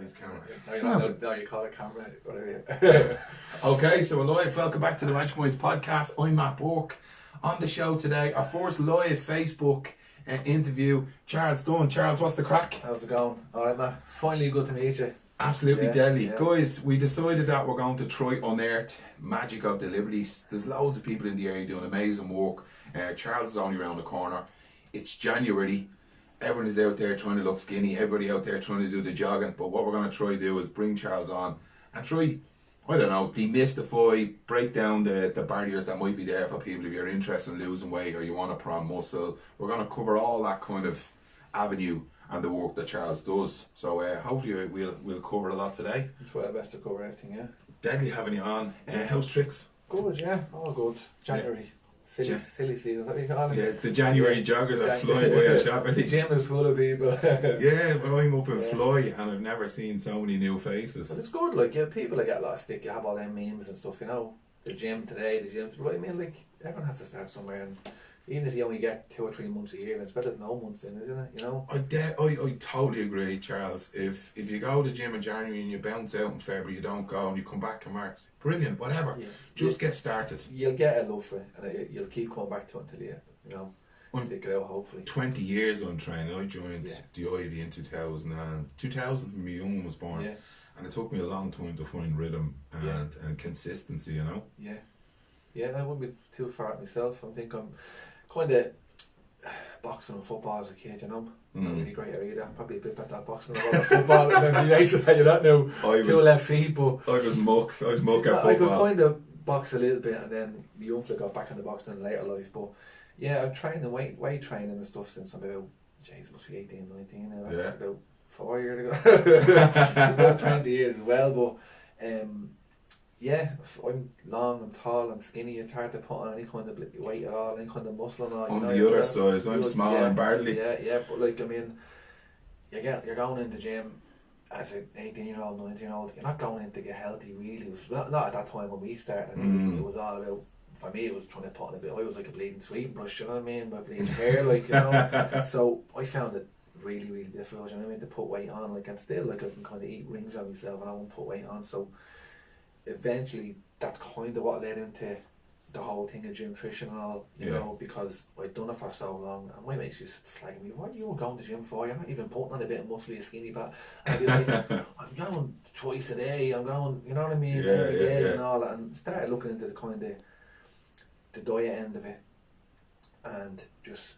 Guys, camera. No, you call it camera. Whatever. Okay, so we're live. Welcome back to the MagicMinds podcast. I'm Matt Burke. On the show today, our first live Facebook interview, Charles Dunne. Charles, what's the crack? How's it going? Alright, Matt. Finally good to meet you. Absolutely Yeah, deadly. yeah. Guys, we decided that we're going to try unearth magic of the Liberties. There's loads of people in the area doing amazing work. Charles is only around the corner. It's January. Everyone is out there trying to look skinny. Everybody out there trying to do the jogging. But what we're going to try to do is bring Charles on and try, I don't know, demystify, break down the barriers that might be there for people if you're interested in losing weight or you want to put on muscle. We're going to cover all that kind of avenue and the work that Charles does. So hopefully we'll cover a lot today. I'll try our best to cover everything, yeah. Deadly having you on. How's tricks? Good, yeah. All good. January. Silly season, is that what you call it? Yeah, the January joggers are flying by our shop. The gym is full of people. Yeah, well, I'm up in Fly and I've never seen so many new faces. But it's good, like, yeah, people that get a lot of stick, you have all them memes and stuff, you know. The gym today, the gym tomorrow. I mean, like, everyone has to start somewhere, and even if you only get 2 or 3 months a year, it's better than no months in, isn't it? You know? I totally agree, Charles. If you go to the gym in January and you bounce out in February, you don't go and you come back in March, brilliant, whatever. Yeah. Just get started. You'll get a love for it, and you'll keep coming back to it until you know, stick it out, hopefully. 20 years on training. I joined the Ivy in 2000 when my young one was born. Yeah. And it took me a long time to find rhythm and consistency, you know? Yeah. Yeah, I wouldn't be too far at myself. I think I'm kind of boxing and football as a kid, you know. Not really great at either. I'm probably a bit better at boxing than at football. And then be nice to tell you that now. 2 left feet, but I was muck at football. I could kind of box a little bit, and then my young fella got back into boxing in later life. But yeah, I've trained weight training and stuff since I'm about, it must be 18, 19 now. That's about 4 years ago. About 20 years as well, but yeah, I'm long, I'm tall, I'm skinny. It's hard to put on any kind of weight at all, any kind of muscle and all. On the other side, I'm small and barely. Yeah, but like, I mean, you're going in the gym as an 18-year-old, 19-year-old. You're not going in to get healthy, really. It was not at that time when we started. It was all about, for me, it was trying to put on a bit. I was like a bleeding sweet brush, you know what I mean? My bleeding hair, like, you know. So I found it really, really difficult, you know what I mean, to put weight on, like, and still, like, I can kind of eat rings on myself and I won't put weight on. So eventually that kind of what led into the whole thing of gymtrition and all, you know, because I'd done it for so long, and my mates used to flag me, what are you going to the gym for? You're not even putting on a bit of muscle, you skinny bat. I'd be like, I'm going twice a day, I'm going, you know what I mean, every day and all that, and started looking into the kind of the diet end of it, and just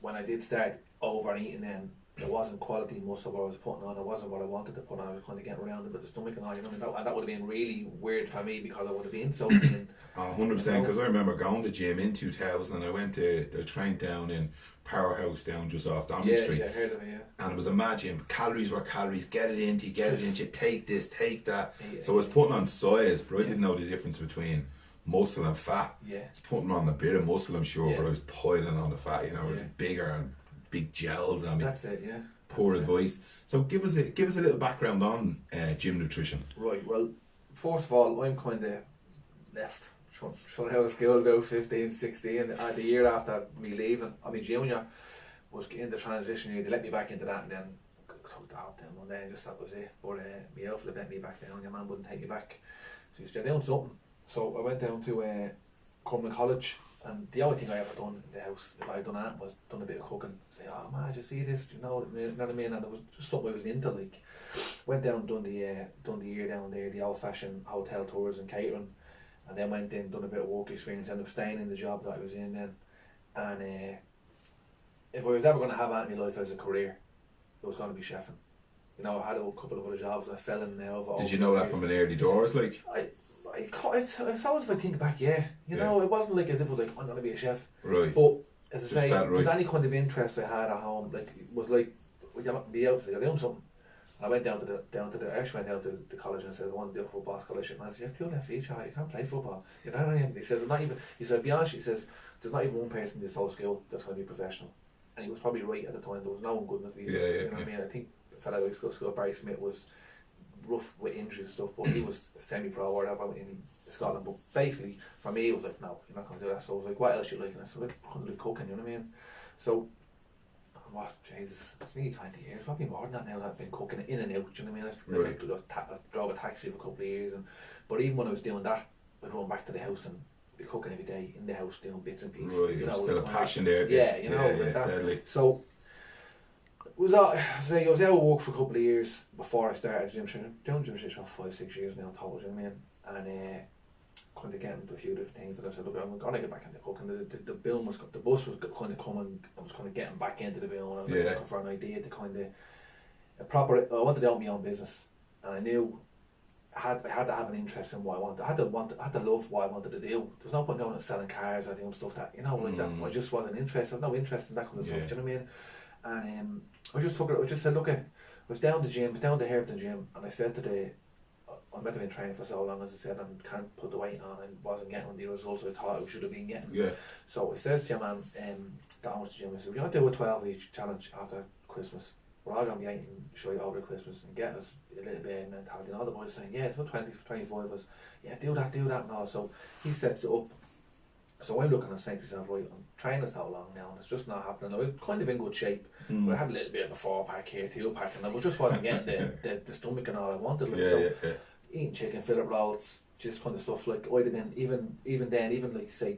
when I did start overeating, then it wasn't quality muscle what I was putting on, it wasn't what I wanted to put on. I was kind of getting around it with the stomach and all, you know, and that would have been really weird for me because I would have been so thin. 100%, because I remember going to the gym in 2000 and I went to the train down in Powerhouse down just off Dominic Street. Yeah, I heard of it, and it was a mad gym. Calories were calories, get it into you, take this, take that. So I was putting on size, but I didn't know the difference between muscle and fat. Yeah. I was putting on a bit of muscle, I'm sure, but I was piling on the fat, you know, it was bigger and big gels on me. That's it, yeah. Poor advice. So give us a little background on gym nutrition. Right, well, first of all, I'm kind of left trying out of school about 15, 16. The year after me leaving, I mean, junior was in the transition year. They let me back into that, and then took that up then one day and just that was it. But my outfit let me back down. Your man wouldn't take me back, so he said, "You're doing something." So I went down to Crumlin College, and the only thing I ever done in the house, if I had done that, was done a bit of cooking. Say, "Oh man, did you see this? You know what I mean?" And it was just something I was into. Like, went down, done the year down there, the old-fashioned hotel tours and catering, and then went in, done a bit of work experience, ended up staying in the job that I was in then. And if I was ever going to have that in my life as a career, it was going to be chefing. You know, I had a couple of other jobs I fell in now. Did you know that from an early doors, like? If I think back, you know, it wasn't like as if it was like, I'm going to be a chef. Right. But as I say, right. with any kind of interest I had at home, like, it was like, you're doing something. And I went down to the actually went down to the college and said, I want to do a football scholarship. And I said, you have 2 left feet, Charlie, you can't play football. You know what I mean? He says, he said, be honest, he says, there's not even one person in this whole school that's going to be professional. And he was probably right at the time. There was no one good enough either. You know what I mean? I think the fellow who go to school, Barry Smith, was rough with injuries and stuff, but he was semi-pro or whatever in Scotland. But basically, for me, it was like, no, you're not going to do that. So I was like, what else you like? And I said, I'm going to do cooking, you know what I mean? So what, Jesus, it's nearly 20 years, probably more than that now that I've been cooking in and out, do you know what I mean? I drove a taxi for a couple of years, but even when I was doing that, I'd run back to the house and be cooking every day in the house, doing bits and pieces. Right, you know, still a like, passion there. Yeah, you know, like that. Deadly. So, I was out of work for a couple of years before I started gymtrishing. Doing gymtrishing for 5-6 years now, total, you know what I mean? And kind of getting into a few different things, and I said, look, I'm going to get back into cooking. The boom was, the bus was kind of coming, I was kind of getting back into the boom, and I was like, looking for an idea to kind of, I wanted to own my own business, and I knew I had to have an interest in what I wanted. I had to love what I wanted to do. There was no point going and selling cars or doing stuff that, you know, like that. I just wasn't interested. I had no interest in that kind of stuff, do you know what I mean? And I just said, look, I was down the Hampton gym, and I said to I might have been training for so long, as I said, and can't put the weight on and wasn't getting the results I thought I should have been getting. Yeah. So I says to your man, that owns the gym, I said, we're going to do a 12-week challenge after Christmas. We're all going to be eating show you over Christmas and get us a little bit of mentality. And all the boys saying, yeah, it's about 25 of us. Yeah, do that and all. So he sets it up. So I'm looking and saying to myself, right, I'm training so long now and it's just not happening. I was kind of in good shape, but I had a little bit of a 4-pack here, 2-pack, and I just wasn't getting the stomach and all I wanted. Like, eating chicken fillet rolls, just kind of stuff. Like, I'd have been, even then, like say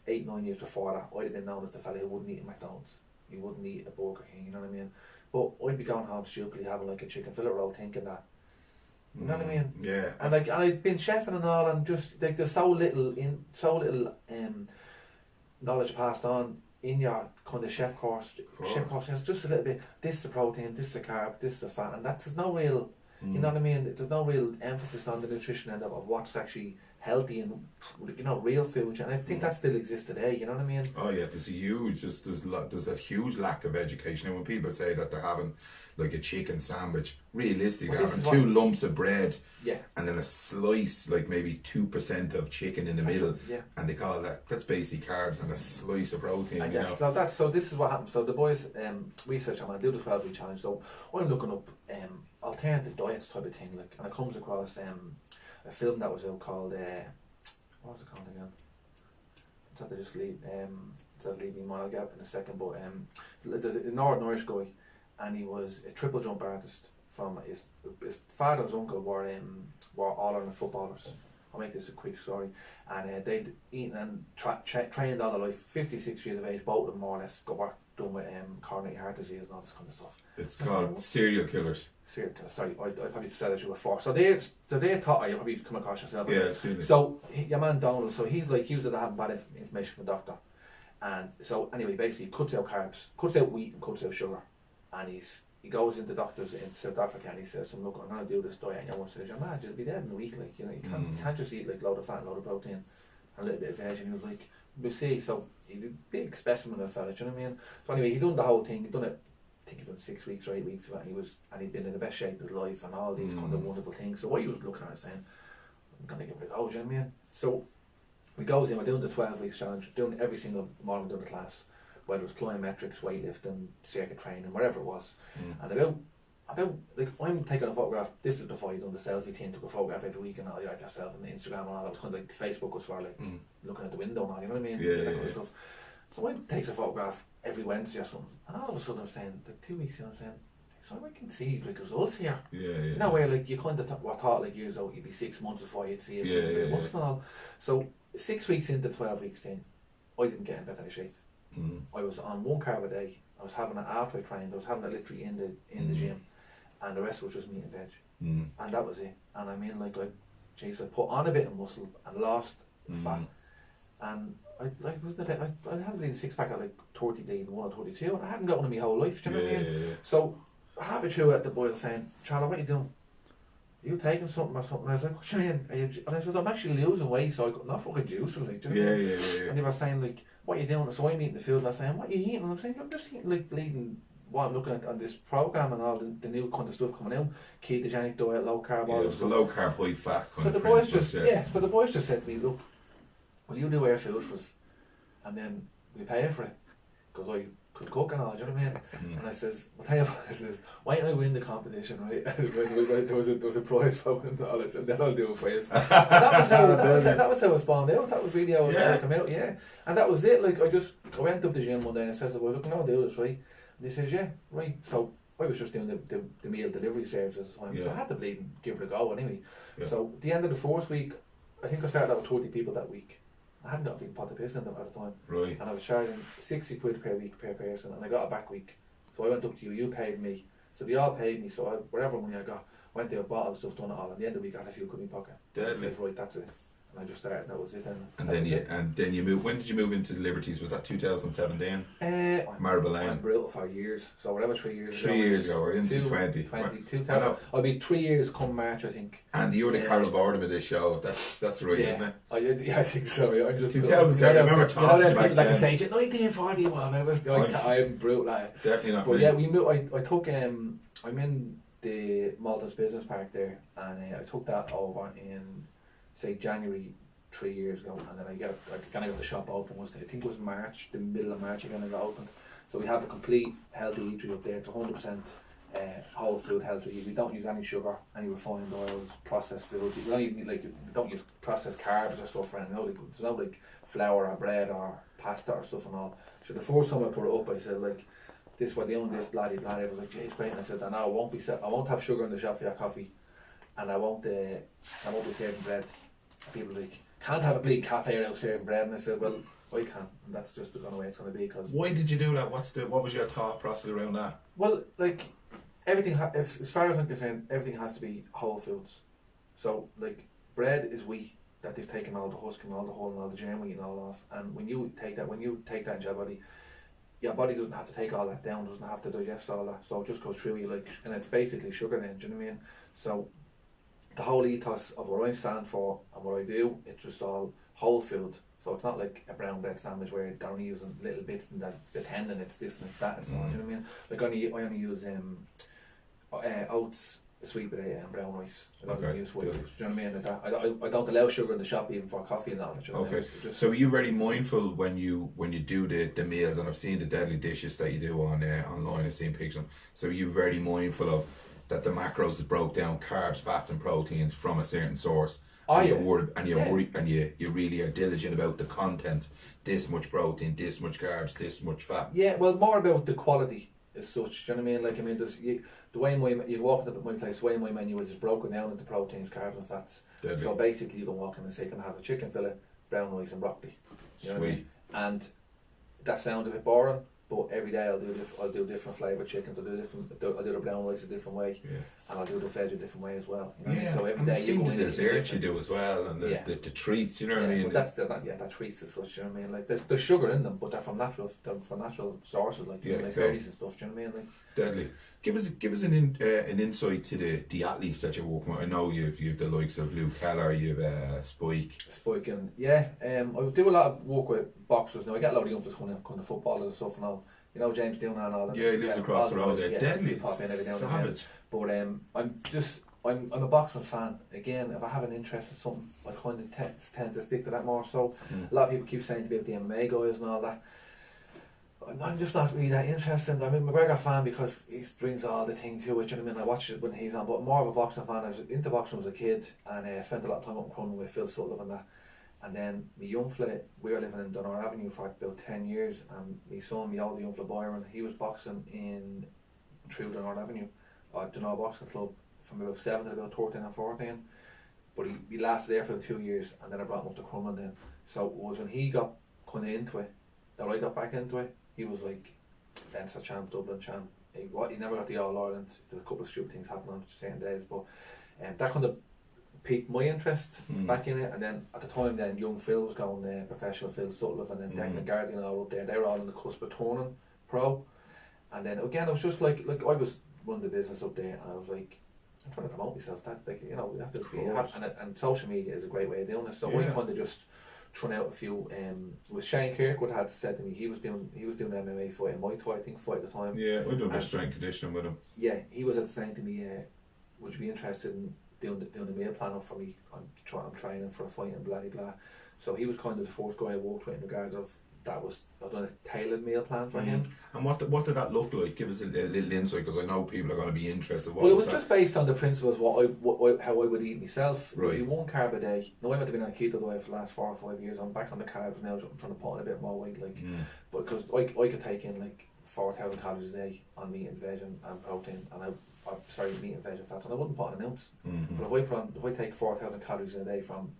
8-9 years before that, I'd have been known as the fella who wouldn't eat a McDonald's. He wouldn't eat a Burger King, you know what I mean? But I'd be going home stupidly having like a chicken fillet roll, thinking that, you know what I mean? Yeah. And like, and I'd been chefing and all, and just like there's so little knowledge passed on in your kind of chef course. It's just a little bit. This is the protein, this is the carb, this is the fat, and that's no real. You know what I mean? There's no real emphasis on the nutrition end of what's actually healthy and, you know, real food, and I think that still exists today. You know what I mean? Oh yeah, there's a huge lack of education, and when people say that they're having like a chicken sandwich, realistically they're having 2 lumps of bread, and then a slice, like maybe 2% of chicken in the middle, and they call that's basic carbs and a slice of protein. And you know? So this is what happens. So the boys research, I'm gonna do the 12-week challenge. So I'm looking up alternative diets type of thing, like, and I comes across a film that was out called what was it called again? It's had to just leave me mind. I'll get up in a second, but there's a Northern Irish guy, and he was a triple jump artist. From his father and his uncle were All-Ireland footballers. I'll make this a quick story. And they'd eaten and trained all their life, 56 years of age, both of them more or less, got back done with coronary heart disease and all this kind of stuff. It's called serial killers. Serial killers, sorry, I probably said it to you before. So they thought, you probably come across yourself. Yeah, I've seen it. So your man Donald, so he's like, he was having bad information from the doctor. And so anyway, basically he cuts out carbs, cuts out wheat and cuts out sugar. And he goes into doctors in South Africa and he says to them, look, I'm going to do this diet. And your one says, your man, you'll be dead in a week. Like, you know, you can't just eat like load of fat, load of protein, and a little bit of veg. And he was like, we'll see. So he's a big specimen of a fella, do you know what I mean? So anyway, he done the whole thing. He done it, I think he done 6 weeks or 8 weeks of it, and he'd been in the best shape of his life and all these kind of wonderful things. So what he was looking at is saying, I'm going to give it a go, do you know what I mean? So we goes in, we're doing the 12 weeks challenge, doing every single morning doing the class, whether it was plyometrics, weightlifting, circuit training, whatever it was. And about like, I'm taking a photograph. This is before you done the selfie thing. Took a photograph every week and all, you know, yourself on Instagram and all. That was kind of like Facebook was for like looking at the window and all, you know what I mean? That kind of stuff. So I takes a photograph every Wednesday or something, and all of a sudden I'm saying, like 2 weeks in, I'm saying, so I can see like results here. You know, where like you kind of thought like years out, you'd be 6 months before you'd see it. And all. So 6 weeks into 12 weeks thing, I didn't get in better shape. I was on 1 carb a day. I was having it after I trained. I was having it literally in the gym, and the rest was just meat and veg, and that was it. And I mean, like, I put on a bit of muscle and lost fat, and I haven't been 6-pack at like 30 days, 1 or 32, and I hadn't got one in my whole life. Do you know what I mean? So halfway through at the boy saying, Charlie, what are you doing? Are you taking something or something? I was like, what do you mean? And I said, I'm actually losing weight, so I got not fucking juicing, like, do you know what I mean? And they were saying, like, what are you doing? So I'm eating the food, and I was saying, what are you eating? And I'm saying, I'm just eating like bleeding what I'm looking at on this program and all the new kind of stuff coming out, ketogenic diet, low carb, all this stuff. Low carb, high fat. So the boys just so the boys just said to me, look, will you do our food for us, and then we pay for it, because I could cook and all, do you know what I mean? And I says, I'll tell you what, I says, why don't I win the competition, right? there was a prize for it and all this, and then I'll do it for you. That was how it spawned out. That was really how it came out, And that was it. Like, I went up the gym one day and I says, well, look, I'm going to do this, right? And they says, yeah, right. So I was just doing the meal delivery service at the time, so I had to bleed and give it a go anyway. Yeah. So at the end of the first week, I think I started out with 30 people that week. I hadn't got a big pot of piss in them at the time. Right. And I was charging 60 quid per week per person, and I got a back week. So I went up to you paid me. So they all paid me, so whatever money I got, went there, bought all the stuff, done it all. At the end of the week, I had a few quid in my pocket. Deadly. I said, right, that's it. And I just started, that was it then. And then you moved. When did you move into the Liberties? Was that 2017? Marble Lane. I'm brutal for years. So whatever 3 years ago. 3 years ago, we're into 20. 2000. I'll be 3 years come March, I think. And you're the Carol Bardham of this show. That's right, isn't it? I think so. Yeah. I'm just 2007. I remember talking about back like then. I say, 1941. I'm brutal. Definitely not. But yeah, we moved. I took I'm in the Malta's Business Park there, and I took that over in say January 3 years ago, and then I got the shop open. I think it was March, the middle of March. Again, I got opened. So we have a complete healthy eatery up there. It's 100% whole food healthy. We don't use any sugar, any refined oils, processed foods. We don't even we don't use processed carbs or stuff. There's no like flour or bread or pasta or stuff and all. So the first time I put it up, I said this what they own this bloody. I was like, "Geez, great." And I said, "No, I won't have sugar in the shop for your coffee, and I won't be serving bread." And people were like, "Can't have a bleeding cafe without serving bread." And I said, "Well, I can, and that's just the kind of way it's going to be." Cause why did you do that? What was your thought process around that? Well, everything, as far as I'm concerned, everything has to be whole foods. So bread is wheat that they've taken all the husk and all the hull and all the germ wheat and all off. And when you take that into your body doesn't have to take all that down, doesn't have to digest all that. So it just goes through you and it's basically sugar then. Do you know what I mean? So the whole ethos of what I stand for and what I do, it's just all whole food. So it's not like a brown bread sandwich where they're only using little bits and the tendon, it's this and it's that. It's not, you know what I mean? I only use oats, sweet potato and brown rice. I don't use white rice. Do you know what I mean? I don't allow sugar in the shop even for coffee and all. You know okay. So are you very mindful when you do the meals? And I've seen the deadly dishes that you do on online. I've seen pictures. So you're very mindful of that the macros is broke down carbs, fats and proteins from a certain source. You really are diligent about the content. This much protein, this much carbs, this much fat. Yeah, well, more about the quality as such. Do you know what I mean? The way you walk into my place, the way my menu is broken down into proteins, carbs, and fats. Deadly. So basically, you can walk in and say, "Can I have a chicken fillet, brown rice, and broccoli?" You know Sweet. what I mean? And that sounds a bit boring, but every day I'll do different flavoured chickens. I'll do the brown rice a different way, and I'll do the veg a different way as well. You know what I mean? So every day you go in the desserts you do as well, and the treats. You know what I mean? But that treats as such. You know what I mean? There's sugar in them, but they're from natural sources, like berries and stuff. Do you know what I mean? Deadly. Give us an insight to the athletes that you're working with. I know you've the likes of Luke Keller, you've Spike. And I do a lot of work with boxers now. I get a lot of youngsters coming to footballers and stuff and all. You know James Doonan and all that. Yeah, he lives across the road there. Deadly. Pop in every now and Savage. Then. But I'm a boxing fan. Again, if I have an interest in something, I kind of tend to stick to that more. So a lot of people keep saying to me about the MMA guys and all that. I'm just not really that interested. I'm a McGregor fan because he brings all the thing to it. You know what I mean? I watch it when he's on, but more of a boxing fan. I was into boxing as a kid and spent a lot of time up in Crumlin with Phil Sutcliffe and that. And then my young fella, we were living in Dunor Avenue for about 10 years, and my son, my older young fella Byron, he was boxing through Dunor Avenue at Dunor Boxing Club from about 7 to about 13 and 14. But he lasted there for 2 years, and then I brought him up to Crumlin then. So it was when he got kind of into it that I got back into it. He was like Leinster champ, Dublin champ. He never got the All Ireland. There's a couple of stupid things happening on certain days, but that kind of piqued my interest back in it. And then at the time, then young Phil was going professional, Phil Sutcliffe, and then Declan Guardian all up there. They were all in the cusp of turning pro. And then again, I was just like I was running the business up there, and I was like, I'm trying to promote myself. That you know, we have to be and social media is a great way of doing it. So I kind of just thrown out a few. Was Shane Kirkwood had said to me he was doing MMA fight in Muay Thai, I think, fight at the time. Yeah, I done a strength conditioning with him. Yeah, he was saying to me, would you be interested in doing the meal plan up for me? I'm training for a fight and blah blah. So he was kind of the first guy I worked with in regards of I've done a tailored meal plan for him. And what did that look like? Give us a little insight, because I know people are going to be interested. Well, it was just based on the principles how I would eat myself. Right. One carb a day. Now I've been on a keto diet for the last 4 or 5 years. I'm back on the carbs now. I'm trying to put on a bit more weight, but because I could take in 4,000 calories a day on meat and veg and protein, and meat and veg and fats, and I wouldn't put on an ounce. But if I take 4,000 calories a day from,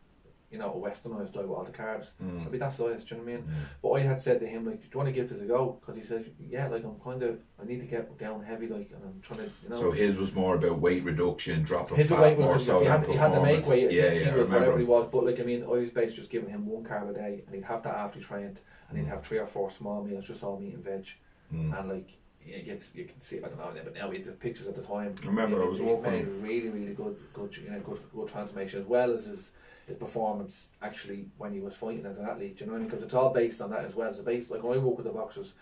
you know, a westernised diet with all the carbs, I'd be that size, do you know what I mean? But I had said to him, like, do you want to give this a go? Because he said, yeah, like, I need to get down heavy, like, and I'm trying to, you know. So his was more about weight reduction, dropping his fat, weight more was, so than he had to make weight, Yeah, he was whatever he was, but like, I mean, I was basically just giving him 1 carb a day, and he'd have that after he trained, and he'd have 3 or 4 small meals, just all meat and veg, and like, you can see, I don't know, but now we had the pictures at the time. I remember I was walking. Made really good transformation, as well as his performance actually when he was fighting as an athlete. Do you know what I mean? Because it's all based on that as well. It's based, like when I work with the boxers,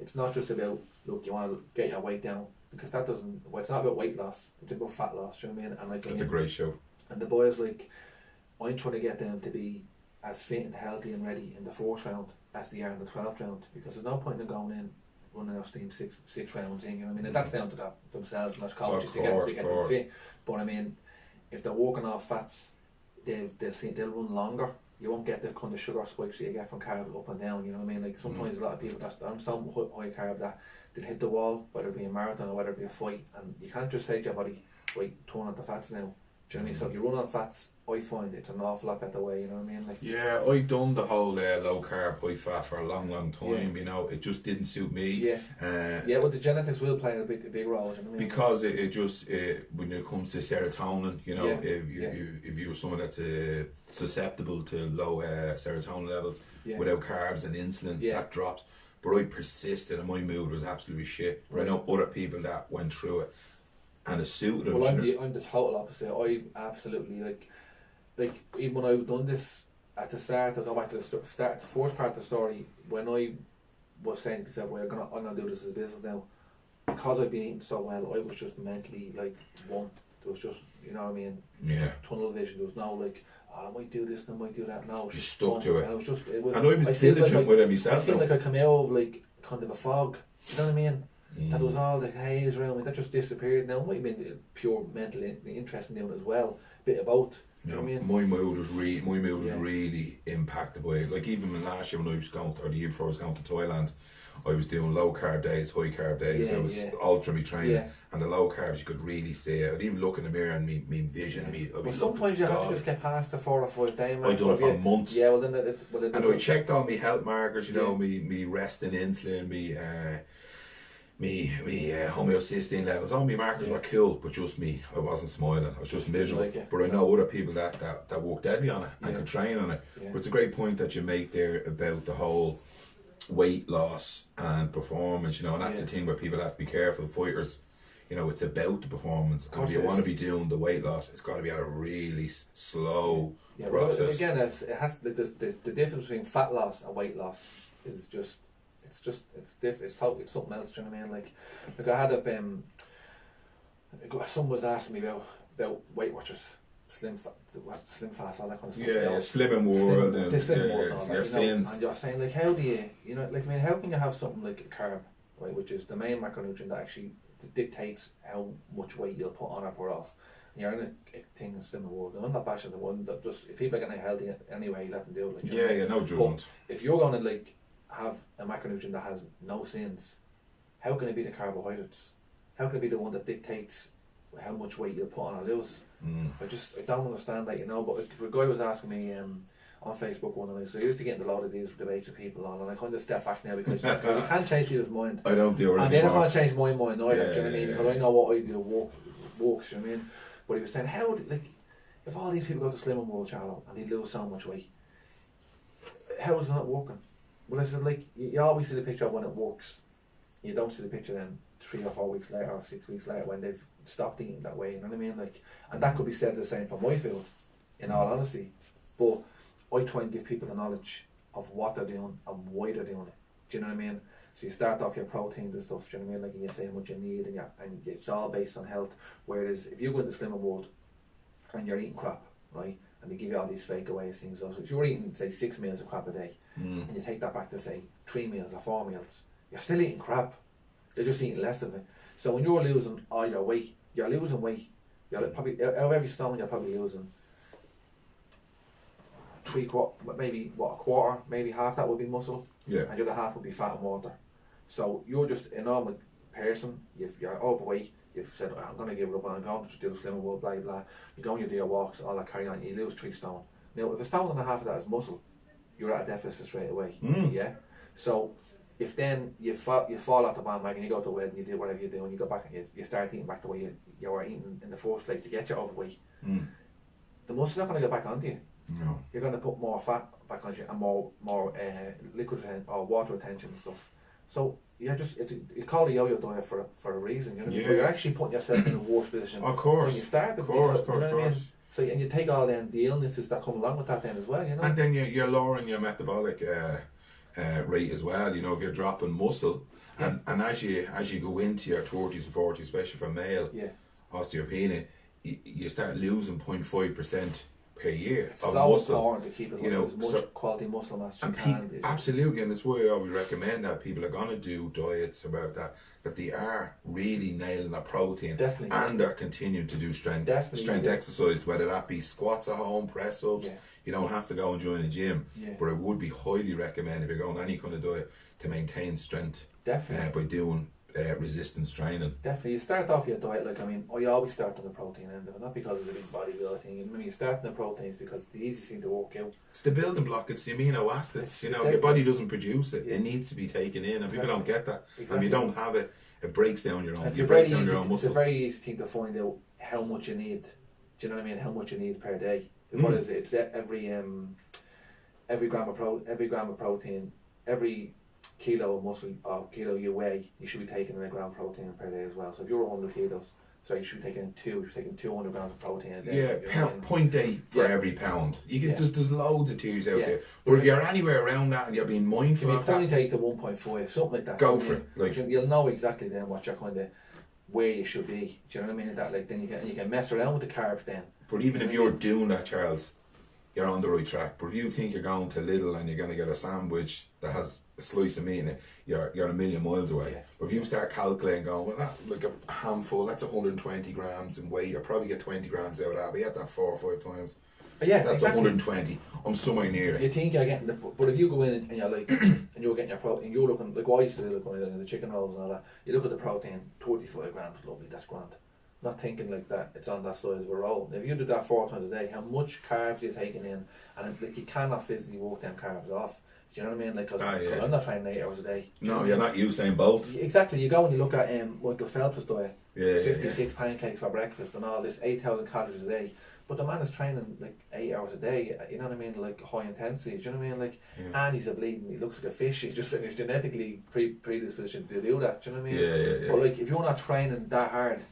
it's not just about, look, you want to get your weight down, because that doesn't. Well, it's not about weight loss. It's about fat loss. Do you know what I mean? And like, that's a great show. And the boys, like, I'm trying to get them to be as fit and healthy and ready in the 4th round as they are in the 12th round, because there's no point in going in running our steam six rounds in, you know what I mean? And that's down to themselves and their coaches to get them fit. But I mean, if they're walking off fats, they'll run longer. You won't get the kind of sugar spikes that you get from carbs up and down, you know what I mean? Like sometimes a lot of people that's on some high carb that they'll hit the wall, whether it be a marathon or whether it be a fight, and you can't just say to your body, right, turn on the fats now. Do you know what I mean? So if you run on fats, I find it's an awful lot better way, you know what I mean? Like, yeah, I've done the whole low carb, high fat for a long time, you know, it just didn't suit me. Yeah, well, the genetics will play a big role, you know what I mean? Because it just, when it comes to serotonin, you know, if you're someone that's susceptible to low serotonin levels, without carbs and insulin, that drops. But I persisted and my mood was absolutely shit. But I know other people that went through it and it suited them. Well, I'm the total opposite. I absolutely like even when I've done this at the start, I'll go back to the first part of the story, when I was saying to myself, well, I'm gonna do this as a business now, because I've been eating so well, I was just mentally like one. There was just, you know what I mean? Yeah. Tunnel vision. There was no like, oh, I might do this, I might do that. No, just stuck to it. And it was just, and I was diligent with it myself. I feel like I come out of like kind of a fog. Do you know what I mean? That was all the haze around me, that just disappeared. Now, it might have been pure mental interest in doing it as well, bit of both. Do you know what I mean? My mood was really impacted by it. Like even last year when I was going, or the year before I was going to Thailand, I was doing low carb days, high carb days. I was ultra me training, and the low carbs you could really see it. I'd even look in the mirror and me vision, But sometimes you have to just get past the 4 or 5 days. I done it for months. Yeah, well then. And I checked all my health markers. You know, me resting insulin, me homeostasis levels, all my markers were cool, but just me, I wasn't smiling, I was just miserable. But I know other people that work deadly on it and can train on it. But it's a great point that you make there about the whole weight loss and performance, you know, and that's the thing where people have to be careful. Fighters, you know, it's about the performance, and if you want to be doing the weight loss, it's got to be at a really slow process. Well, again, it has the difference between fat loss and weight loss is just. It's different. It's something else. Do you know what I mean? Like I had someone was asking me about Weight Watchers, slim fast, all that kind of stuff. Yeah, Slimming World, and Slimming World, and all that, sins. And you're saying like, how do you know, like, I mean, how can you have something like a carb, right, which is the main macronutrient that actually dictates how much weight you'll put on or put off. And you're in a thing in Slimming World. And I'm not bashing the one that just, if people are getting healthy anyway, let them do it. Like, no judgment. But if you're going to like have a macronutrient that has no sins, how can it be the carbohydrates? How can it be the one that dictates how much weight you'll put on or lose? I don't understand that, you know. But a guy was asking me on Facebook one night, so I used to get into a lot of these debates with people on, and I kind of step back now because you can't change people's mind. I don't do it and anymore. they can't change my mind either. Do you know what I mean? Because I know what I do works. You know what I mean? But he was saying, if all these people go to Slimming World, Charles, and they lose so much weight, how is it not working? Well, I said, like, you always see the picture of when it works. You don't see the picture then 3 or 4 weeks later or 6 weeks later when they've stopped eating that way, you know what I mean? Like, and that could be said the same for my field, in all honesty. But I try and give people the knowledge of what they're doing and why they're doing it. Do you know what I mean? So you start off your proteins and stuff, do you know what I mean? Like, and you say how much you need, and it's all based on health. Whereas if you go into Slimming World and you're eating crap, right, and they give you all these fake aways things, so if you're eating, say, 6 meals of crap a day, and you take that back to, say, 3 meals or 4 meals, you're still eating crap. You're just eating less of it. So when you're losing all your weight, you're losing weight. You're probably, out of every stone, you're probably losing a quarter, maybe half that would be muscle, and the other half would be fat and water. So you're just a normal person, you're overweight, you've said, oh, I'm going to give it up, I'm going to do the slimming world, blah, blah. You go and you do your walks, all that carry on, you lose 3 stone. Now, if a stone and a half of that is muscle, you're at a deficit straight away. Yeah? So, if then you fall out the bandwagon, you go to a wedding, you do whatever you do, and you go back and you start eating back the way you were eating in the first place to get you overweight, the muscle's not going to get back onto you. No. You're going to put more fat back on you and more liquid or water retention and stuff. So you're just you call it a yo-yo diet for a reason. You know what I mean? But you're actually putting yourself in a worse position. Of course. When you start. Of course. You know what I mean? So and you take all then the illnesses that come along with that then as well. You know. And then you're lowering your metabolic rate as well. You know, if you're dropping muscle, and as you go into your 30s and 40s, especially for male osteopenia, you start losing 0.5% per year it's of so muscle. important to keep as much quality muscle mass as you can. Absolutely, and that's why I always recommend that people are going to do diets about that they are really nailing their protein. Definitely. And they're continuing to do strength exercise, whether that be squats at home, press ups. You don't have to go and join a gym, but I would be highly recommend if you're going any kind of diet to maintain strength. Definitely. By doing resistance training. Definitely. You start off your diet, like, I mean, I always start on the protein end of it, not because it's a big bodybuilder thing. You know what I mean? You start on the proteins because it's the easiest thing to work out. It's the building block, it's the amino acids. Your body doesn't produce it. It needs to be taken in, and people don't get that. And if you don't have it, it breaks down your own. You break down your own muscle. It's a very easy thing to find out how much you need. Do you know what I mean? How much you need per day. What is it? It's every gram of protein, every kilo of muscle or kilo you weigh, you should be taking in a gram of protein per day as well. So if you're 100 kilos, so you should be taking 200 grams of protein a day. Yeah, 0.8 for every pound. You can there's loads of tiers out there. But if you're anywhere around that and you're being mindful of that, 0.8 to 1.5, something like that. Go for it. Like, you'll know exactly then what you're kind of where you should be. Do you know what I mean? That like then you can mess around with the carbs then. But even if you're doing that, Charles, you're on the right track. But if you think you're going to Lidl and you're going to get a sandwich that has a slice of meat in it, you're a million miles away. But if you start calculating, going, well, that, like a handful, that's 120 grams in weight, you'll probably get 20 grams out of that. We had that 4 or 5 times. That's exactly. 120. I'm somewhere near it. You think you're getting but if you go in and you're like, and you're getting your protein, you're looking, like what I used to do, like when I did the chicken rolls and all that, you look at the protein, 35 grams, lovely, that's grand. Not thinking like that, it's on that size of a roll. Now, if you do that 4 times a day, how much carbs you're taking in, and it's like you cannot physically work them carbs off. Do you know what I mean? Like, cause I'm not training 8 hours a day. No, you're not Usain Bolt. Exactly. You go and you look at Michael Phelps' diet, 56 pancakes for breakfast and all this, 8,000 calories a day. But the man is training like 8 hours a day. You know what I mean? Like high intensity. Do you know what I mean? Like, and he's a bleeding. He looks like a fish. He's genetically predispositioned to do that. Do you know what I mean? But like, if you're not training that hard,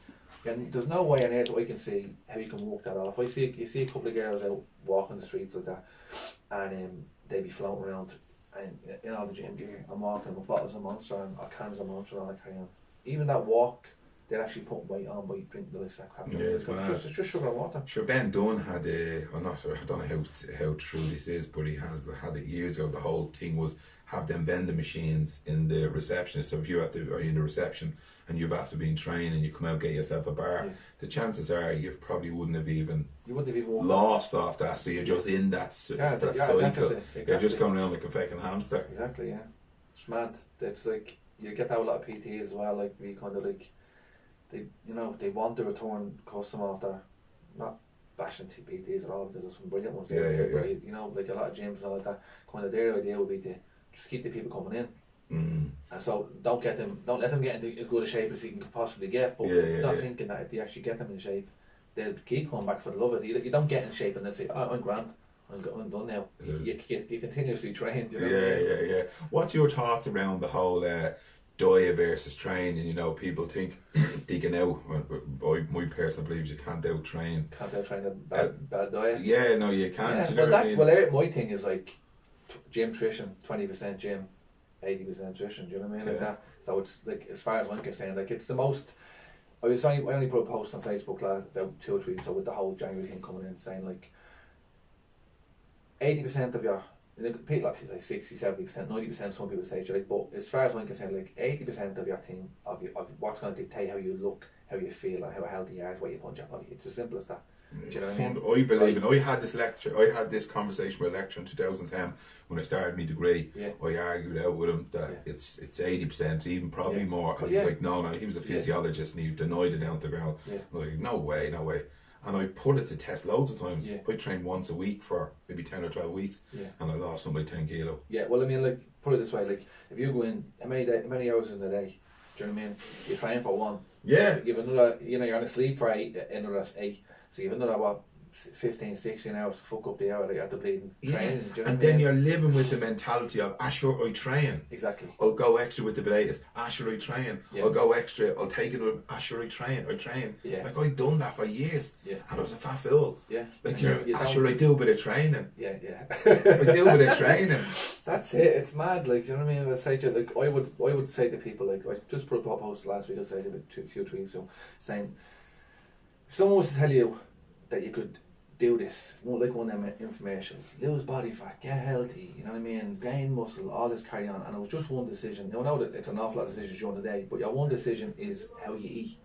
and there's no way on earth that I can see how you can work that off. You see a couple of girls out walking the streets like that, and they be floating around, and in all the gym gear, I'm walking with bottles of Monster and or cans of Monster and all that kind of. Even that walk, they're actually putting weight on by drinking the likes of that crap. It's just sugar and water. Sure, Ben Dunn had I don't know how true this is, but he had it years ago. The whole thing was have them vending machines in the reception. So if you are in the reception and you've after been trained and you come out get yourself a bar, the chances are you probably wouldn't have even lost off that. So you're just in that cycle. Exactly. You're just going around like a fucking hamster. Exactly, yeah. It's mad. It's like you get that with a lot of PT as well. Like we kind of like they want the return customer after not bashing PTs at all because there's some brilliant ones there. You know, like a lot of gyms and all like that. Kind of their idea would be to just keep the people coming in. And so don't let them get into as good a shape as you can possibly get, but not thinking that if they actually get them in shape, they'll keep coming back for the love of it. You don't get in shape and then say, oh, I'm grand, I'm done now. You continuously train. You know What's your thoughts around the whole diet versus training? You know, people think they can out. My personal belief is you can't out train. Can't out train a bad diet. Yeah, no, you can't. My thing is like gymtrition, 20% gym, 80% nutrition. Do you know what I mean? Like that. So it's like, as far as I'm concerned, like it's the most. I only put a post on Facebook about 2 or 3 weeks ago with the whole January thing coming in, saying like 80% of your people like 60, 70%, 90%. Some people say, like, but as far as I'm concerned, like 80% of your thing of what's going to dictate how you look, how you feel and how healthy you are is what you put in your body. It's as simple as that. Do you know what I mean? I believe in. I had this conversation with a lecturer in 2010 when I started my degree. Yeah. I argued out with him that it's 80%, even probably more. And he was like, no, he was a physiologist and he denied it down to the ground. Yeah. I'm like, no way. And I put it to test loads of times. Yeah. I trained once a week for maybe 10 or 12 weeks, and I lost somebody 10 kilo. Yeah, well, I mean, like, put it this way, like, if you go in, how many hours in a day? Do you know what I mean? You train for 1. Yeah. You have another, you're going to sleep for 8, another 8. So you have another, 15, 16 hours to fuck up the hour that you have to bleed training. Do you know and what I then mean? you're living with the mentality of, sure, I train. Exactly. I'll go extra with the potatoes. Sure, I train. Yeah. I'll go extra. I'll take it with, sure, I train. Yeah. Like, I've done that for years. Yeah. And I was a fat fool. Yeah. Like, sure, I do a bit of training. Yeah. I do a bit of training. That's it. It's mad. Like, do you know what I mean? I say to you, like, I would say to people, like, I just put up a post last week. I said it a few 3 weeks ago, saying, someone was to tell you that you could do this, like one of them informations, lose body fat, get healthy, you know what I mean, gain muscle, all this carry on, and it was just one decision. You know that it's an awful lot of decisions during the day, but your one decision is how you eat.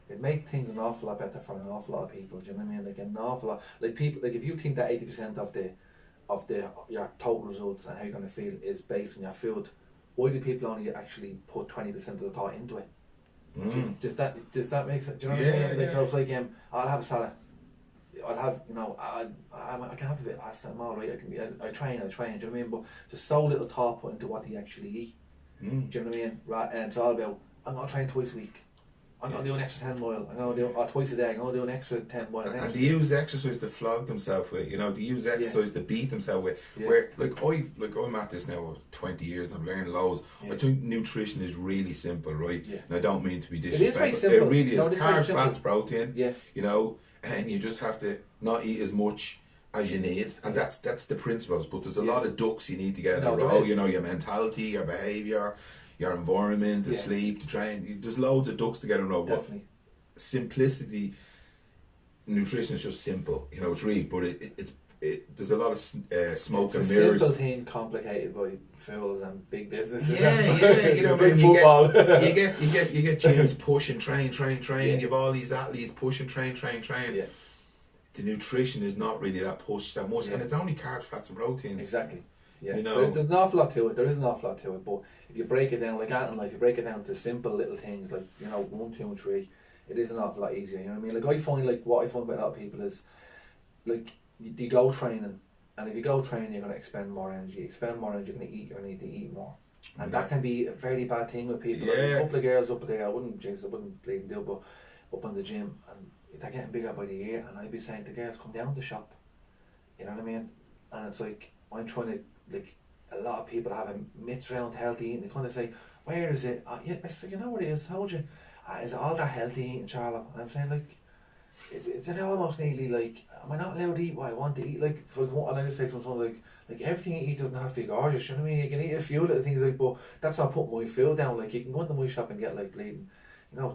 It makes things an awful lot better for an awful lot of people. Do you know what I mean? Like an awful lot, like people, like if you think that 80% of your total results and how you're gonna feel is based on your food, why do people only actually put 20% of the thought into it? Does that make sense? Do you know what I mean? Like, so it's like, I'll have a salad. I'll have, I can have a bit of pasta, I'm alright, I train, do you know what I mean? But there's so little thought put into what they actually eat. Do you know what I mean? Right, and it's all about, I'm going to train twice a week. I'm going to do an extra 10 mile. I'm going to do, or twice a day, I'm going to do an extra 10 mile. And they use exercise to flog themselves with, they use exercise to beat themselves with. Where, I'm at this now 20 years and I've learned loads. I think nutrition is really simple, right? Yeah. And I don't mean to be disrespectful. It is very simple. It really is. Carbs, fats, protein. Yeah. And you just have to not eat as much as you need, and that's the principles. But there's a lot of ducks you need to get in a row. Your mentality, your behaviour, your environment, the sleep, the train. There's loads of ducks to get in a row. Definitely. But simplicity, nutrition is just simple. It's really, but there's a lot of smoke and mirrors. It's a simple thing complicated by fools and big businesses. Big football. You get gyms push and train. Yeah. You have all these athletes push and train. Yeah. The nutrition is not really that push that much, and it's only carbs, fats, and proteins. Exactly. Yeah. There's an awful lot to it. There is an awful lot to it, but if you break it down like that in life, you break it down to simple little things like 1, 2, and 3. It is an awful lot easier. You know what I mean? Like I find what I find about a lot of people is like you go training, and if you go training, you're going to expend more energy. You expend more energy, you're going to eat. You're going to need to eat more, and that can be a very bad thing with people. Yeah. Like a couple of girls up there, I wouldn't bleed and do, but up in the gym, and they're getting bigger by the year, and I'd be saying to girls, come down to the shop. You know what I mean? And it's like I'm trying to like a lot of people have myths around healthy eating. They kind of say, where is it? I said, you know what it is? I told you. Is it all that healthy eating, Charlotte? And I'm saying like. It's almost nearly like, am I not allowed to eat what I want to eat? Like, for what I just say to someone, like everything you eat doesn't have to be gorgeous. You know what I mean? You can eat a few little things, like, but that's not putting my food down. Like, you can go into my shop and get like bleeding,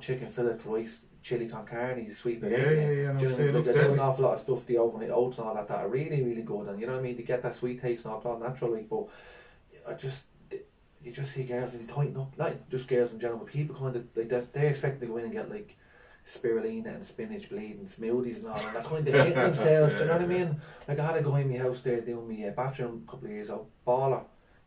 chicken fillet, rice, chili con carne, sweet potato. Yeah. Do you know what I mean? Like, they do an awful lot of stuff, the overnight oats and all that are really, really good. And you know what I mean? To get that sweet taste and all natural, like, but you just see girls and they tighten up, not just girls in general, but people kind of like that. They expect to go in and get like spirulina and spinach bleeding smoothies and all, and they're kind of shitting themselves. Do you know what I mean? Like I had a guy in my house there doing me bathroom a couple of years ago, baller,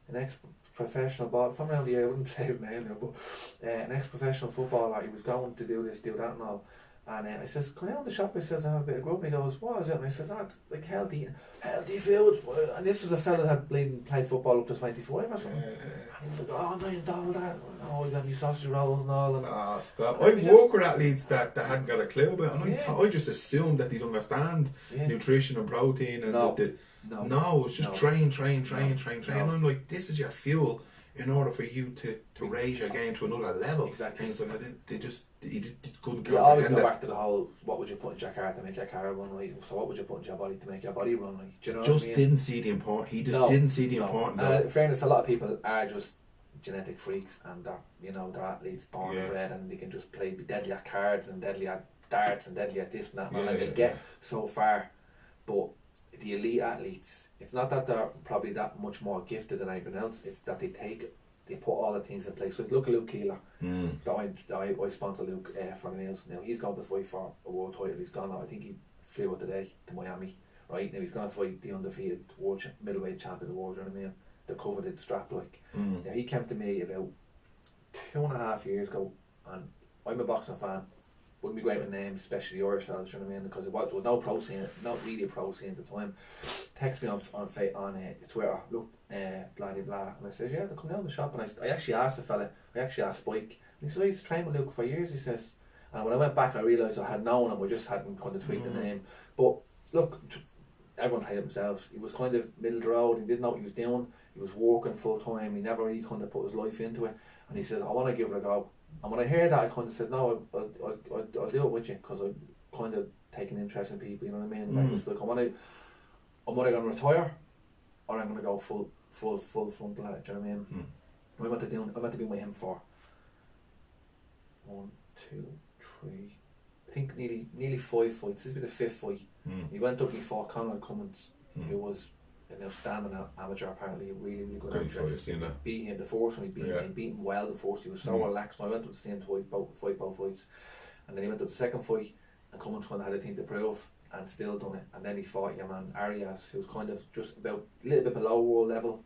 an ex-professional baller from around the area. I wouldn't say his name now, but an ex-professional footballer. He was going to do this, do that, and all. And I says, come down to the shop. I says, I have a bit of grub. And he goes, what is it? And I says, it's like healthy food. And this was a fella that had played football up to 25 or something. And he was like, oh, no, you don't that. Oh, you got me sausage rolls and all. And stop. I've worked with athletes that hadn't got a clue about it. And I just assumed that they'd understand nutrition and protein. And no, it's just train. And I'm like, this is your fuel in order for you to raise your game to another level. Exactly. And so they just couldn't comprehend you always go back to the whole, what would you put in your car to make your car run right? So what would you put in your body to make your body run right? Do you know just what I mean? didn't see the importance. He just didn't see the importance of it. In fairness, a lot of people are just genetic freaks, and they're athletes born and bred, and they can just be deadly at cards and deadly at darts and deadly at this and that, and they get so far. But the elite athletes, it's not that they're probably that much more gifted than everyone else, it's that they take he put all the things in place. So look at Luke Keeler. I sponsor Luke for the meals. Now he's going to fight for a world title. He's gone. I think he flew out today to Miami. Right now he's going to fight the undefeated world middleweight champion of the world. You know what I mean? The coveted strap like. Now he came to me about 2.5 years ago, and I'm a boxing fan. Wouldn't be great with names, especially the Irish fellas, you know what I mean? Because there was no pro scene, not really a pro scene at the time. Text me on Twitter, look, blah blah blah, and I said, yeah, come down to the shop. And I actually asked the fella, Spike, and he said, I used to train with Luke for years, he says. And when I went back, I realised I had known him, we just hadn't kind of tweaked the name. But look, everyone hated themselves. He was kind of middle of the road, he didn't know what he was doing, he was working full time, he never really kind of put his life into it. And he says, I want to give it a go. And when I heard that, I kind of said, no, I'll do it with you, because I'm kind of taking interest in people, you know what I mean? Like, it's like, I'm either going to retire, or I'm going to go full frontal at it, do you know what I mean? I went to be with him for 1, 2, 3, I think nearly 5 fights. This will be the 5th fight. He went up and he fought Conor Cummins, who was an outstanding amateur, apparently a really good amateur. Beat him the first one, he beat him well the first. He was so relaxed. I went to the same fight both fights, and then he went to the second fight, and Cummins kind of had a thing to prove, and still done it. And then he fought your man Arias, who was kind of just about a little bit below world level,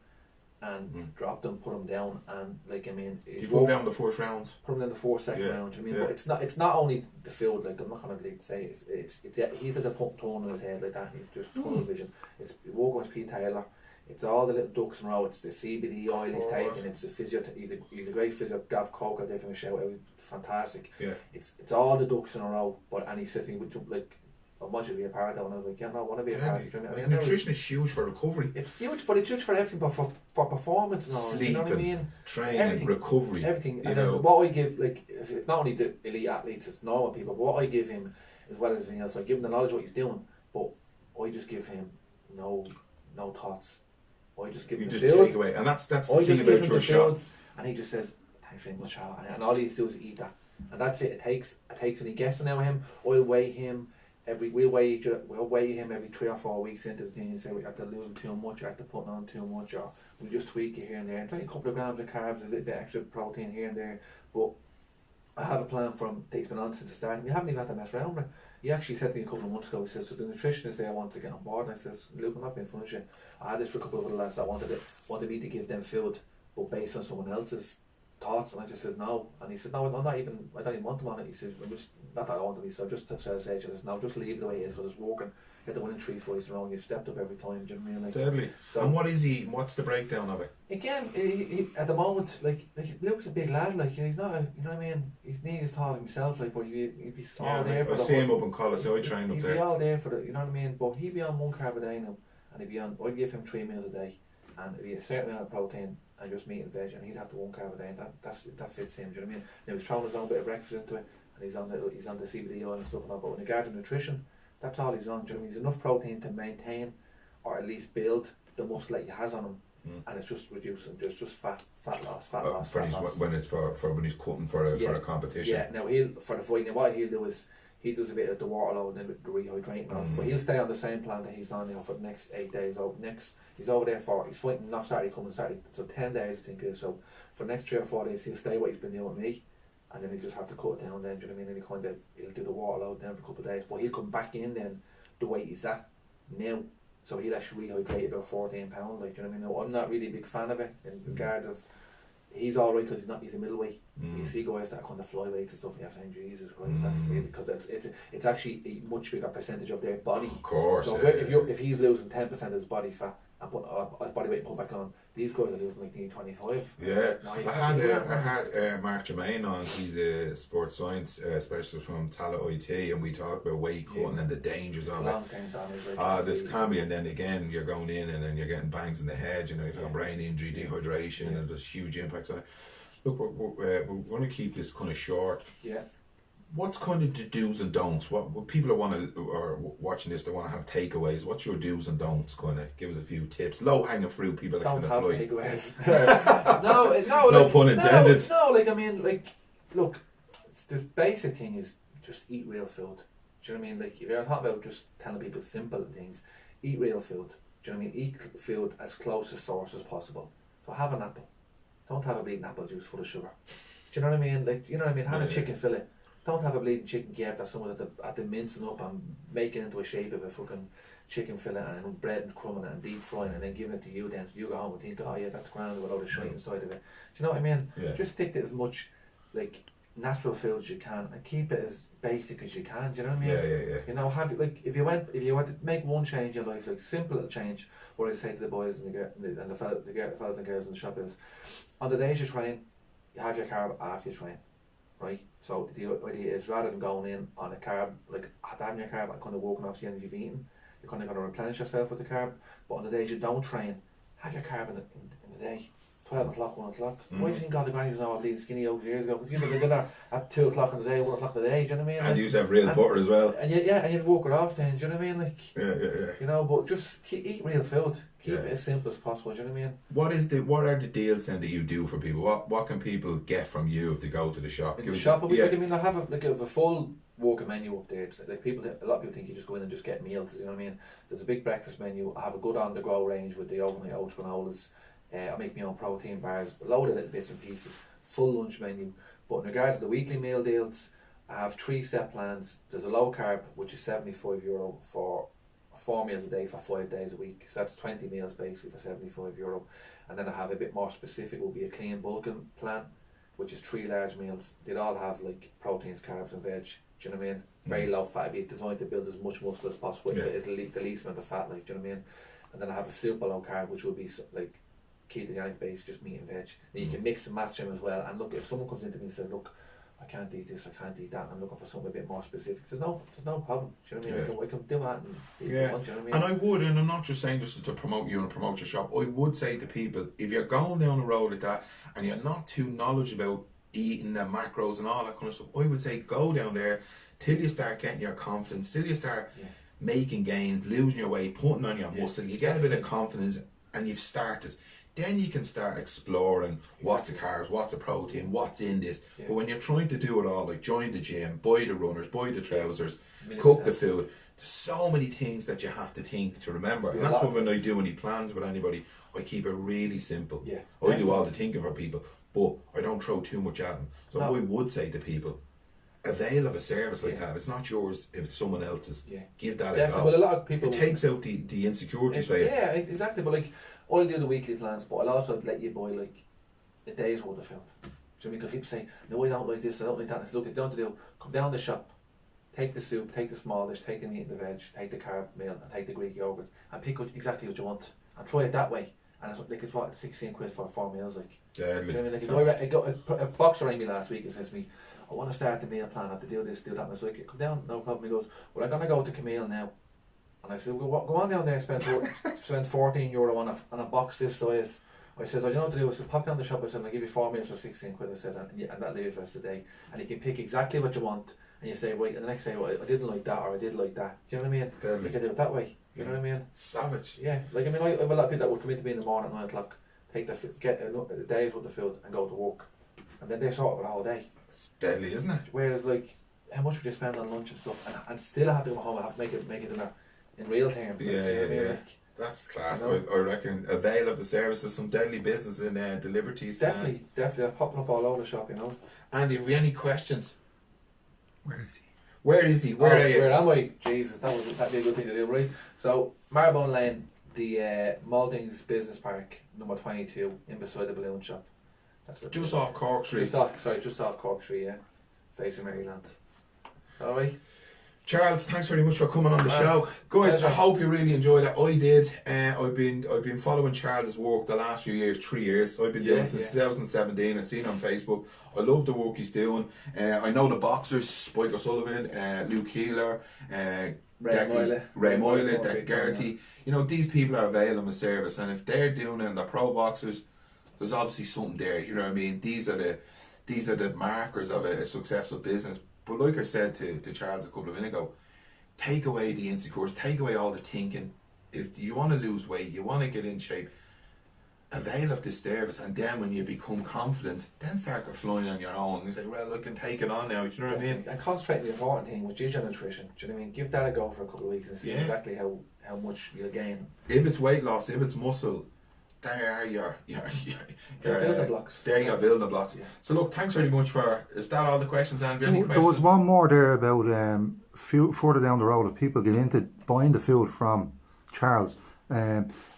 and dropped him, put him down, and like, I mean, he put him down the first round. Put him down the fourth, second round. You know what I mean? But it's not only the field. Like, I'm not gonna say it's he's at the tone in his head like that. He's just tunnel vision. It's walking with Pete Taylor. It's all the little ducks in a row. It's the CBD oil he's taking. It's the physio. He's a great physio. Gav Coke, I gave him a shout out. Fantastic. Yeah. It's all the ducks in a row. But and he said to me, like, I want you to be a part of that. And I was like, yeah, no, I want to be a part of it. I mean, nutrition is huge for recovery. It's huge, but it's huge for everything, but for performance and all. Sleeping, you know what I mean? Training, everything, recovery. Everything. And then what I give, like, it's not only the elite athletes, it's normal people, but what I give him, as well as everything else, I give him the knowledge of what he's doing, but I just give him no thoughts. I just give him the field. Take away. And that's the thing about your shot. And he just says, thanks very much, Al. And all he needs to do is eat that. And that's it. It takes when he gets to know him, I'll weigh him. We'll weigh him every 3 or 4 weeks into the thing and say we have to lose too much, or have to put on too much, or we just tweak it here and there. And try a couple of grams of carbs, a little bit extra protein here and there. But I have a plan from that he's been on since the start. We haven't even had to mess around with it. He actually said to me a couple of months ago, he says, so the nutritionist there wants to get on board. And I says, Luke, I'm not being funny with you. I had this for a couple of other lads that wanted me to give them food, but based on someone else's thoughts. And I just said no, and he said no, I don't even want them on it. He said, not that I want them. So just to say to us, no, just leave it the way it is, because it's working. You had to win in 3 fights in a row, you've stepped up every time. Do you know what I mean? Like, deadly. So, and what is he? What's the breakdown of it? Again, he at the moment, like Luke's a big lad. Like, he's not you know what I mean. He's nearly as tall as himself. Like, but he'd be all there for the. I see him up in college. I trained up there. He'd be all there for the. You know what I mean. But he'd be on 1 carb a day now, and he'd be on. I'd give him 3 meals a day, and it'd be a certain amount of protein and just meat and veg, and he'd have to 1 carb a day, and that fits him. Do you know what I mean? Now he's throwing his own bit of breakfast into it, and he's on the CBD oil and stuff and that. But in regard to nutrition, that's all he's on. Do you know what I mean? He's enough protein to maintain, or at least build the muscle that he has on him, and it's just reducing, just fat loss. When it's for when he's cutting for the competition. Yeah. Now for the fight. Now what he'll do is he does a bit of the water load and the rehydrating off, but he'll stay on the same plan that he's on now for the next 8 days. He's over there he's fighting not Saturday coming Saturday, so 10 days I think it is. So for the next 3 or 4 days he'll stay what he's been doing with me, and then he'll just have to cut it down then. Do you know what I mean? And he'll do the water load then for a couple of days, but he'll come back in then the weight he's at now. So he'll actually rehydrate about 14 pounds. Like, do you know what I mean? No, I'm not really a big fan of it in regard of. He's all right because he's a middleweight. You see guys that are kind of flyweights and stuff, and you're saying, Jesus Christ, that's really, because it's actually a much bigger percentage of their body. Of course. So if he's losing 10% of his body fat and put his body weight put back on, these guys are losing like nearly 25. Yeah, I had Mark Germain on. He's a sports science specialist from Tala IT, and we talked about weight cutting and the dangers of it. This can be, and then again you're going in and then you're getting bangs in the head. You know, you've got brain injury, dehydration, and there's huge impacts on it. Look, we're going to keep this kind of short. Yeah. What's kind of the do's and don'ts? What people are watching this, they want to have takeaways. What's your do's and don'ts? Kind of give us a few tips. Low hanging fruit, people that don't can have apply. takeaways. no, no pun intended. No, like, I mean, like, look, the basic thing is just eat real food. Do you know what I mean? Like, if you're talking about just telling people simple things, eat real food. Do you know what I mean? Eat food as close to source as possible. So have an apple. don't have a bleeding apple juice full of sugar. Do you know what I mean? Like, you know what I mean? Have a chicken fillet. Don't have a bleeding chicken Kiev that someone's at the mincing up and making it into a shape of a fucking chicken fillet and bread and crumbing it and deep frying it and then giving it to you then so you go home and think, oh yeah, that's grand with all the shite inside of it. Do you know what I mean? Yeah. Just stick to as much like natural food as you can and keep it as basic as you can. Do you know what I mean? Yeah. You know, have like if you went to make one change in your life, like simple little change, what I say to the boys and the fellas and girls in the shop is, on the days you train, you have your carb after you train, right? So the idea is rather than going in on a carb, like having your carb and kind of walking off the end you've eaten, you're kind of going to replenish yourself with the carb. But on the days you don't train, have your carb in the day. 12 o'clock, 1 o'clock. Why do you think all the grannies know I bleeding skinny over years ago? Because you had dinner at 2 o'clock in the day, 1 o'clock in the day, do you know what I mean? And you used to have real butter as well. And you'd walk it off then, do you know what I mean? Like, Yeah. you know, but just eat real food. Keep it as simple as possible, do you know what I mean? What are the deals then that you do for people? What can people get from you if they go to the shop? In the shop, I mean, I have a full walking menu up there. It's like a lot of people think you just go in and just get meals, you know what I mean? There's a big breakfast menu. I have a good on-the-go range with the overnight oats granolas. I make my own protein bars, a load of little bits and pieces, full lunch menu. But in regards to the weekly meal deals, I have 3 set plans. There's a low carb, which is €75 for 4 meals a day for 5 days a week. So that's 20 meals basically for €75. And then I have a bit more specific, will be a clean bulking plan, which is 3 large meals. They'd all have like proteins, carbs and veg. Do you know what I mean? Very low fat, be designed to build as much muscle as possible. It's the least amount of fat, like, do you know what I mean? And then I have a super low carb, which will be like ketogenic base, just meat and veg. And you can mix and match them as well. And look, if someone comes into me and says, look, I can't eat this, I can't eat that, and I'm looking for something a bit more specific, there's no problem. Do you know what I mean? I can do that and do what you know what I mean? And I would, and I'm not just saying just to promote you and promote your shop, I would say to people, if you're going down a road like that and you're not too knowledgeable about eating the macros and all that kind of stuff, I would say go down there till you start getting your confidence, till you start making gains, losing your weight, putting on your muscle, you get a bit of confidence and you've started. Then you can start exploring what's the carbs, what's the protein, what's in this. But when you're trying to do it all, like join the gym, buy the runners, buy the trousers, cook the food, there's so many things that you have to think to remember. And that's why when I do any plans with anybody, I keep it really simple. I do all the thinking for people, but I don't throw too much at them. So I would say to people, avail of a service like that. It's not yours if it's someone else's. Give that a go. Well, a lot of people, it takes out the insecurities for you. Yeah, exactly. But like, I'll do the weekly plans, but I'll also let you buy like a day's worth of food. Do you know what I mean? Because people say, no, I don't like this, I don't like that. And I say, look, you don't have to do. Come down the shop, take the soup, take the small dish, take the meat and the veg, take the carb meal, and take the Greek yogurt, and pick out exactly what you want, and try it that way. And it's like, it's what, 16 quid for 4 meals, like. Yeah, do you know what I mean? Like, a boxer rang me last week and says to me, I want to start the meal plan, I have to do this, do that. And I was like, come down, no problem. He goes, well, I'm going to go to Camille now. And I said, well, go on down there and spend €14 on a box this size. I said, you know what to do? I said, pop down the shop. I said, I'll give you 4 meals for 16 quid. I said, and that'll leave you the rest of the day. And you can pick exactly what you want. And you say, right, and the next day, well, I didn't like that, or I did like that. Do you know what I mean? Deadly. You can do it that way. You know what I mean? Savage. Yeah. Like, I mean, I have a lot of people that would come into me in the morning at 9 o'clock, get a day's worth of food and go to work. And then they sort of it all day. It's deadly, isn't it? Whereas, like, how much would you spend on lunch and stuff? And still have to go home and have to make it dinner in real terms. Yeah. That's class. You know? I reckon avail of the services, some deadly business in the Liberties. Definitely. I'm popping up all over the shop, you know. Andy, have we any questions? Where is he? Where are you? Where am I? Jesus, that'd be a good thing to do, right? So, Marybone Lane, the Maldings Business Park, number 22, in beside the balloon shop. That's it. Just off Cork Street. Just off Cork Street, yeah. Facing Maryland. Alright. Charles, thanks very much for coming on the show. Guys, I hope you really enjoyed it. I did. I've been following Charles's work the last few years, 3 years. I've been doing it since 2017. I've seen him on Facebook. I love the work he's doing. I know the boxers, Spike O'Sullivan, Luke Keeler, Ray Moyle, Deck Garrity. You know, these people are availing of service, and if they're doing it and they're pro boxers, there's obviously something there. You know what I mean? These are the markers of a successful business. But like I said to Charles a couple of minutes ago, take away the insecurities, take away all the thinking. If you want to lose weight, you want to get in shape, avail of this service, and then when you become confident, then start flying on your own. You say, well, I can take it on now, you know what I mean? And concentrate on the important thing, which is your nutrition. Do you know what I mean? Give that a go for a couple of weeks and see exactly how much you'll gain. If it's weight loss, if it's muscle, there are your building blocks. There you go, building blocks. Yeah. So look, thanks very much for. Is that all the questions? Andrew? Any There questions? was one more there about further down the road, if people get into buying the food from Charles,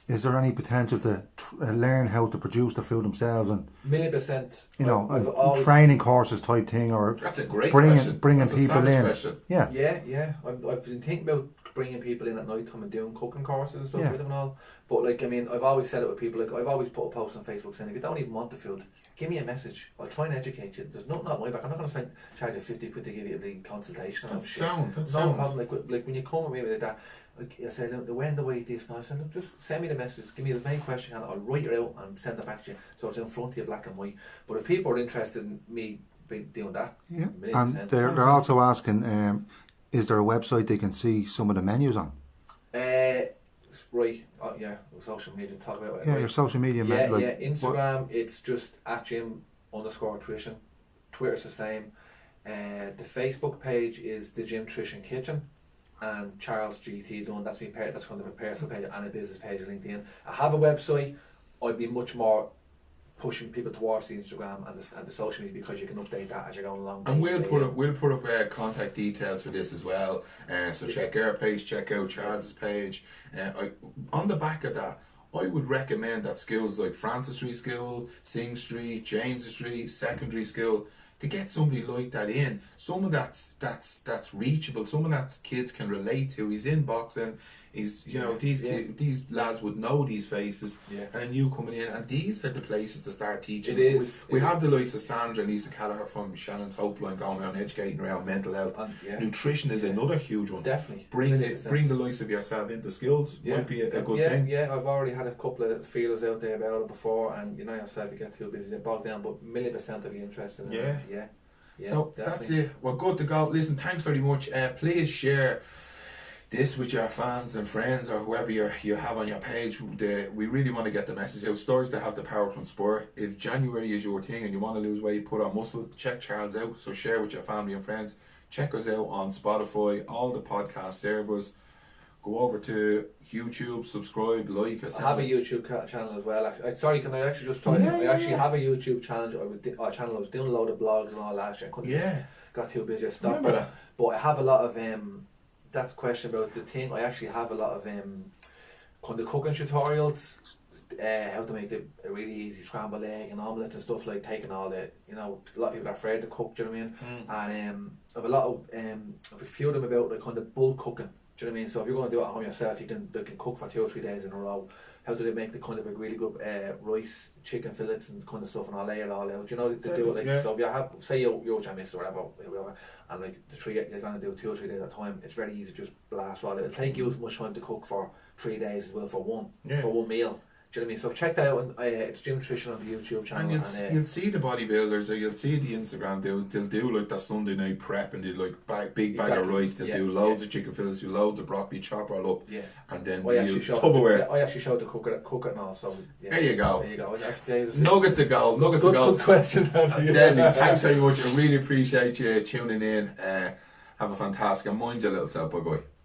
is there any potential to learn how to produce the food themselves and $1,000,000%. you know I've always, training courses type thing, or That's a great bringing question. bringing That's a people savage in? question. Yeah, yeah. I've been thinking about bringing people in at night time and doing cooking courses and stuff Yeah. with them and all. But like, I mean, I've always said it with people. Like, I've always put a post on Facebook saying, if you don't even want the food, give me a message. I'll try and educate you. There's nothing at my back. I'm not going to charge you 50 quid to give you a big consultation. That's shit. sound. That's No sound. problem. Like when you come with me with that, like I said, when the way this, and I said, look, just send me the message. Give me as many questions you can. I'll write it out and send it back to you, so it's in front of you, black and white. But if people are interested in me doing that, yeah. 1,000,000%. And they're also asking, is there a website they can see some of the menus on? Right. Oh, yeah. Social media. Talk about it. Yeah, right. your social media. Yeah, Instagram, it's just @gym_trition. Twitter's the same. The Facebook page is the Gymtrition Kitchen, and Charles GT Dunne. That's me. That's kind of a personal page and a business page on LinkedIn. I have a website. I'd be much more pushing people towards the Instagram and the social media, because you can update that as you're going along. And we'll put up contact details for this as well. So check our page, check out Charles's page. On the back of that, I would recommend that schools like Francis Street School, Sing Street, James Street, Secondary School, to get somebody like that in, someone that's reachable, someone that kids can relate to. He's in boxing. He's these lads would know these faces, and you coming in, and these are the places to start teaching. It is. We have the likes of Sandra and Lisa Callagher from Shannon's Hopeline going around educating around mental health. Nutrition is another huge one. Definitely. Bring the likes of yourself into skills. Might be a good thing. Yeah, I've already had a couple of feelers out there about it before, and you know yourself, you get too busy, you bog down. But 1,000,000% I'd be interested in it. Yeah. So definitely. that's it. We're good to go. Listen, thanks very much. Please share this with your fans and friends, or whoever you have on your page. We really want to get the message out. Stories that have the power to inspire. If January is your thing and you want to lose weight, put on muscle, check Charles out. So share with your family and friends. Check us out on Spotify, all the podcast servers. Go over to YouTube, subscribe, like. I have a YouTube channel as well. Sorry, can I actually just try? I actually have a YouTube channel. I was doing a load of blogs and all last year. I couldn't got too busy. I stopped. But I have a lot of that's a question about the thing. I actually have a lot of kind of cooking tutorials, how to make a really easy scrambled egg and omelette and stuff, like taking all the, a lot of people are afraid to cook, do you know what I mean? And I have a lot of, I've a few of them about like kind of bulk cooking, do you know what I mean? So if you're going to do it at home yourself, you can cook for 2 or 3 days in a row. How do they make the kind of a really good rice, chicken fillets and kind of stuff, and I'll lay it all out. You know, they do it like, so if you have, say your miss or whatever, and like you're going to do 2 or 3 days at a time, it's very easy to just blast all. It'll take you as much time to cook for 3 days as well for one meal. Do you know what I mean? So check that out. It's Gymtrition on the YouTube channel. And you'll see the bodybuilders, or you'll see the Instagram. They'll do like their Sunday night prep, and they like big bag of rice. They'll do loads of chicken fillets, do loads of broccoli, chop all up, and then Tupperware. I actually showed the cook it now. So there you go. Nuggets of gold. Good question. Deadly. Thanks very much. I really appreciate you tuning in. Have a fantastic. Mind your little self. Bye bye.